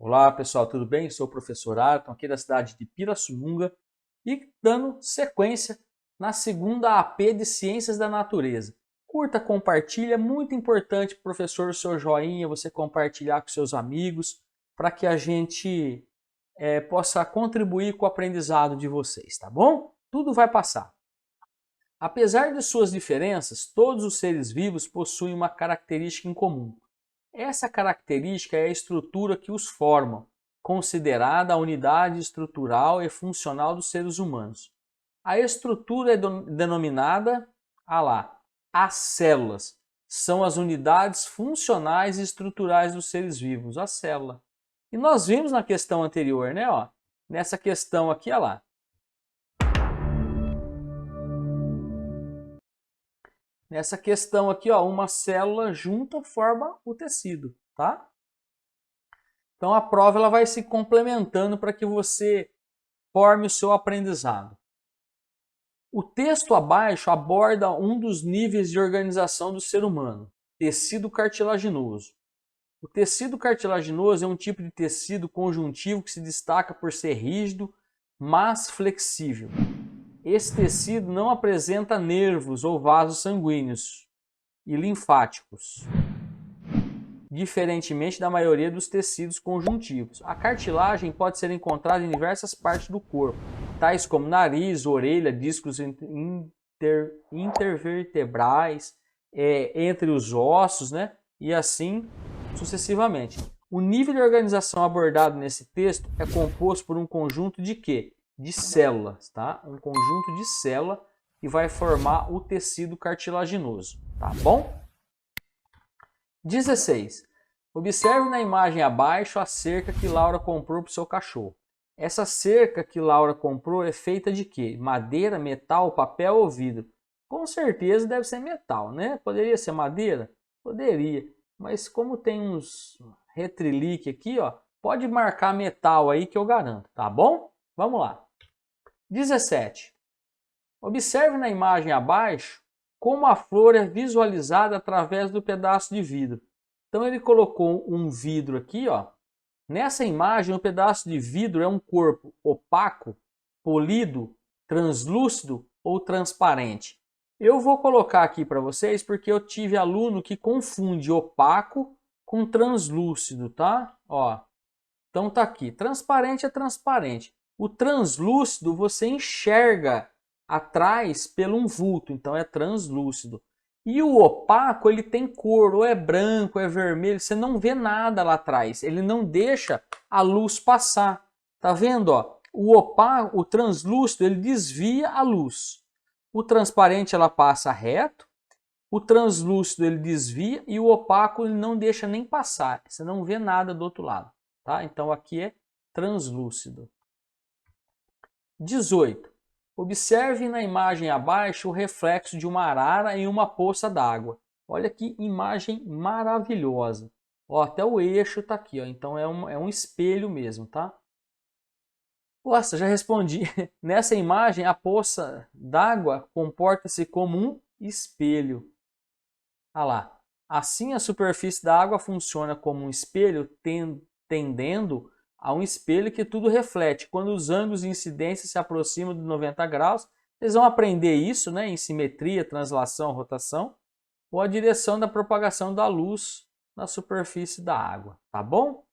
Olá pessoal, tudo bem? Sou o professor Ayrton, aqui da cidade de Pirassununga e dando sequência na segunda AP de Ciências da Natureza. Curta, compartilha, é muito importante, professor, o seu joinha, você compartilhar com seus amigos, para que a gente possa contribuir com o aprendizado de vocês, tá bom? Tudo vai passar. Apesar de suas diferenças, todos os seres vivos possuem uma característica em comum. Essa característica é a estrutura que os forma, considerada a unidade estrutural e funcional dos seres humanos. A estrutura é denominada, as células. São as unidades funcionais e estruturais dos seres vivos, a célula. E nós vimos na questão anterior, né? Nessa questão aqui, Nessa questão aqui, uma célula junta forma o tecido, tá? Então a prova ela vai se complementando para que você forme o seu aprendizado. O texto abaixo aborda um dos níveis de organização do ser humano, tecido cartilaginoso. O tecido cartilaginoso é um tipo de tecido conjuntivo que se destaca por ser rígido, mas flexível. Esse tecido não apresenta nervos ou vasos sanguíneos e linfáticos, diferentemente da maioria dos tecidos conjuntivos. A cartilagem pode ser encontrada em diversas partes do corpo, tais como nariz, orelha, discos intervertebrais, entre os ossos, né? E assim sucessivamente. O nível de organização abordado nesse texto é composto por um conjunto de quê? De células, tá? Um conjunto de células que vai formar o tecido cartilaginoso, tá bom? 16. Observe na imagem abaixo a cerca que Laura comprou para o seu cachorro. Essa cerca que Laura comprou é feita de quê? Madeira, metal, papel ou vidro? Com certeza deve ser metal, né? Poderia ser madeira? Poderia. Mas como tem uns retrilique aqui, pode marcar metal aí que eu garanto, tá bom? Vamos lá. 17. Observe na imagem abaixo como a flor é visualizada através do pedaço de vidro. Então ele colocou um vidro aqui, Nessa imagem, o pedaço de vidro é um corpo opaco, polido, translúcido ou transparente. Eu vou colocar aqui para vocês porque eu tive aluno que confunde opaco com translúcido, tá? Então tá aqui, transparente é transparente. O translúcido você enxerga atrás pelo um vulto, então é translúcido. E o opaco, ele tem cor, ou é branco, ou é vermelho, você não vê nada lá atrás, ele não deixa a luz passar. Tá vendo, O opaco, o translúcido, ele desvia a luz. O transparente ela passa reto, o translúcido ele desvia e o opaco ele não deixa nem passar, você não vê nada do outro lado, tá? Então aqui é translúcido. 18. Observe na imagem abaixo o reflexo de uma arara em uma poça d'água. Olha que imagem maravilhosa. Até o eixo está aqui, então é um espelho mesmo, tá? Nossa, já respondi. Nessa imagem, a poça d'água comporta-se como um espelho. Olha lá. Assim, a superfície da água funciona como um espelho, tendendo a um espelho que tudo reflete. Quando os ângulos de incidência se aproximam de 90 graus, vocês vão aprender isso, né, em simetria, translação, rotação, ou a direção da propagação da luz na superfície da água, tá bom?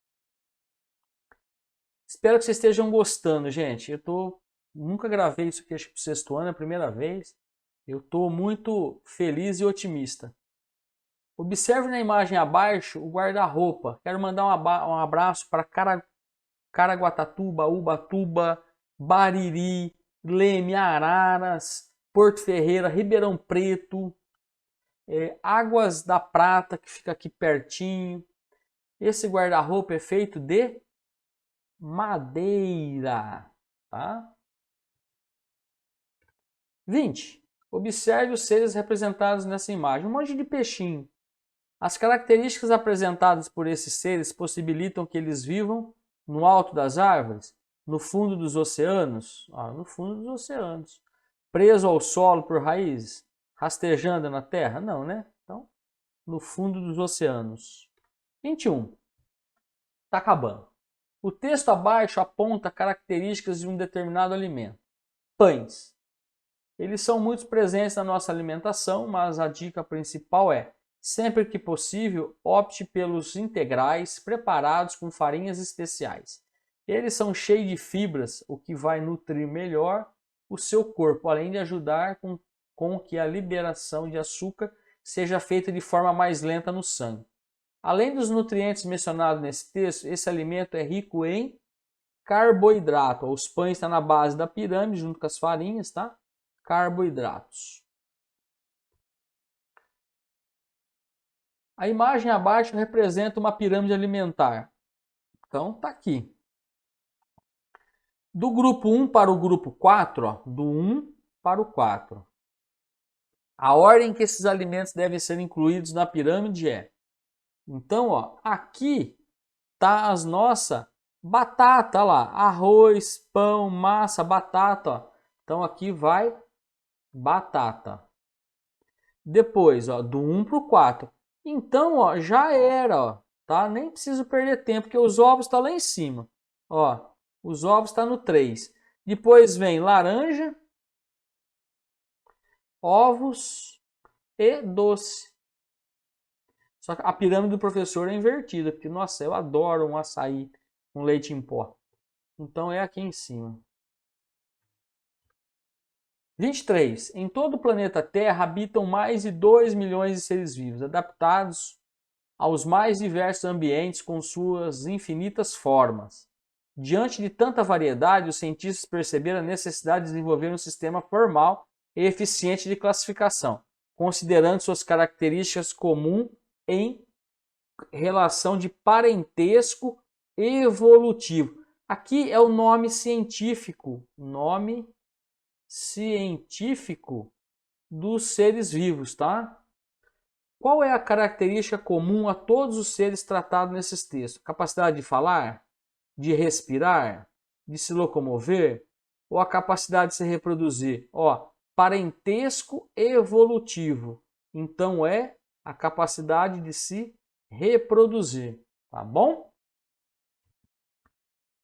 Espero que vocês estejam gostando, gente. Nunca gravei isso aqui, acho que pro sexto ano, é a primeira vez. Eu estou muito feliz e otimista. Observe na imagem abaixo o guarda-roupa. Quero mandar um abraço para Caraguatatuba, Ubatuba, Bariri, Leme, Araras, Porto Ferreira, Ribeirão Preto, Águas da Prata, que fica aqui pertinho. Esse guarda-roupa é feito de madeira, tá? 20. Observe os seres representados nessa imagem. Um monte de peixinho. As características apresentadas por esses seres possibilitam que eles vivam no alto das árvores, no fundo dos oceanos, no fundo dos oceanos, preso ao solo por raízes, rastejando na terra? Não, né? Então, no fundo dos oceanos. 21. Tá acabando. O texto abaixo aponta características de um determinado alimento. Pães. Eles são muito presentes na nossa alimentação, mas a dica principal é: sempre que possível, opte pelos integrais preparados com farinhas especiais. Eles são cheios de fibras, o que vai nutrir melhor o seu corpo, além de ajudar com que a liberação de açúcar seja feita de forma mais lenta no sangue. Além dos nutrientes mencionados nesse texto, esse alimento é rico em carboidrato. Os pães estão na base da pirâmide, junto com as farinhas, tá? Carboidratos. A imagem abaixo representa uma pirâmide alimentar. Então, tá aqui. Do grupo 1 para o grupo 4, ó, do 1 para o 4. A ordem que esses alimentos devem ser incluídos na pirâmide é: então, ó, aqui tá as nossas batata lá, arroz, pão, massa, batata, ó. Então aqui vai batata. Depois, ó, do 1 para o 4. Então, ó, já era, ó, tá? Nem preciso perder tempo, porque os ovos estão lá em cima. Ó, os ovos estão no 3. Depois vem laranja, ovos e doce. Só que a pirâmide do professor é invertida, porque, nossa, eu adoro um açaí com leite em pó. Então é aqui em cima. 23. Em todo o planeta Terra habitam mais de 2 milhões de seres vivos, adaptados aos mais diversos ambientes com suas infinitas formas. Diante de tanta variedade, os cientistas perceberam a necessidade de desenvolver um sistema formal e eficiente de classificação, considerando suas características comuns em relação de parentesco evolutivo. Aqui é o nome científico dos seres vivos, tá? Qual é a característica comum a todos os seres tratados nesses textos? Capacidade de falar, de respirar, de se locomover ou a capacidade de se reproduzir? Ó, parentesco evolutivo. Então é a capacidade de se reproduzir, tá bom?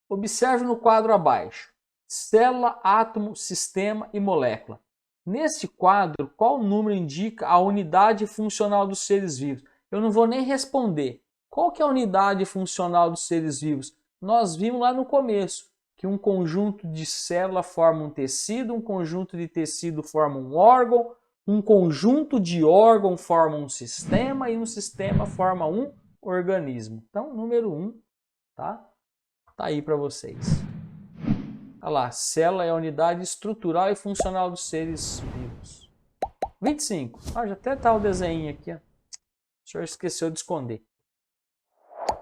Observe no quadro abaixo: célula, átomo, sistema e molécula. Neste quadro, qual número indica a unidade funcional dos seres vivos? Eu não vou nem responder. Qual que é a unidade funcional dos seres vivos? Nós vimos lá no começo que um conjunto de célula forma um tecido, um conjunto de tecido forma um órgão, um conjunto de órgão forma um sistema e um sistema forma um organismo. Então, número 1, tá? Tá aí para vocês. Olha lá, célula é a unidade estrutural e funcional dos seres vivos. 25. Já até tá o desenho aqui. Ó. O senhor esqueceu de esconder.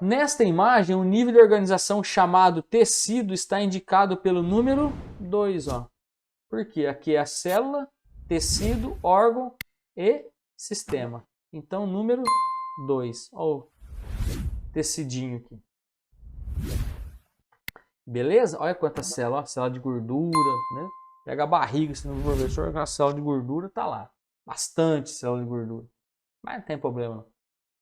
Nesta imagem, o nível de organização chamado tecido está indicado pelo número 2. Ó. Por quê? Aqui é a célula, tecido, órgão e sistema. Então, número 2. Olha o tecidinho aqui. Beleza? Olha quanta célula, ó, célula de gordura, né? Pega a barriga, se não for professor, a célula de gordura tá lá. Bastante célula de gordura. Mas não tem problema não.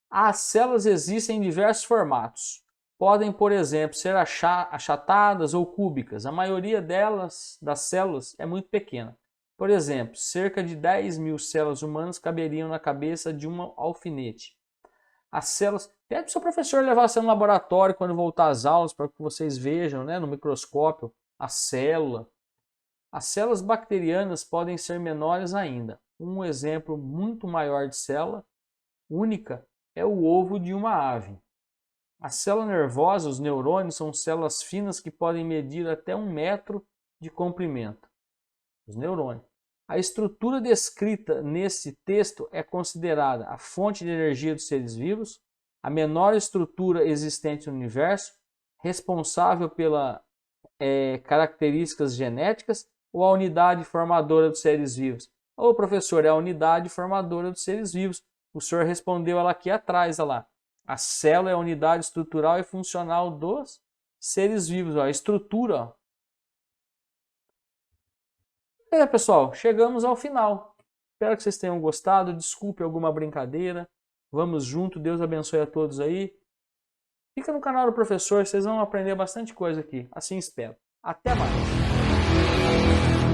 As células existem em diversos formatos. Podem, por exemplo, ser achatadas ou cúbicas. A maioria das células é muito pequena. Por exemplo, cerca de 10 mil células humanas caberiam na cabeça de um alfinete. As células... Pede para o seu professor levar você no laboratório quando voltar às aulas para que vocês vejam, né, no microscópio a célula. As células bacterianas podem ser menores ainda. Um exemplo muito maior de célula única é o ovo de uma ave. A célula nervosa, os neurônios, são células finas que podem medir até 1 metro de comprimento. Os neurônios. A estrutura descrita nesse texto é considerada a fonte de energia dos seres vivos, a menor estrutura existente no universo, responsável pelas características genéticas ou a unidade formadora dos seres vivos? Ô professor, é a unidade formadora dos seres vivos. O senhor respondeu ela aqui atrás, olha lá. A célula é a unidade estrutural e funcional dos seres vivos. Ó. A estrutura. Ó. Pessoal, chegamos ao final. Espero que vocês tenham gostado. Desculpe alguma brincadeira. Vamos junto. Deus abençoe a todos aí. Fica no canal do professor, vocês vão aprender bastante coisa aqui. Assim espero. Até mais!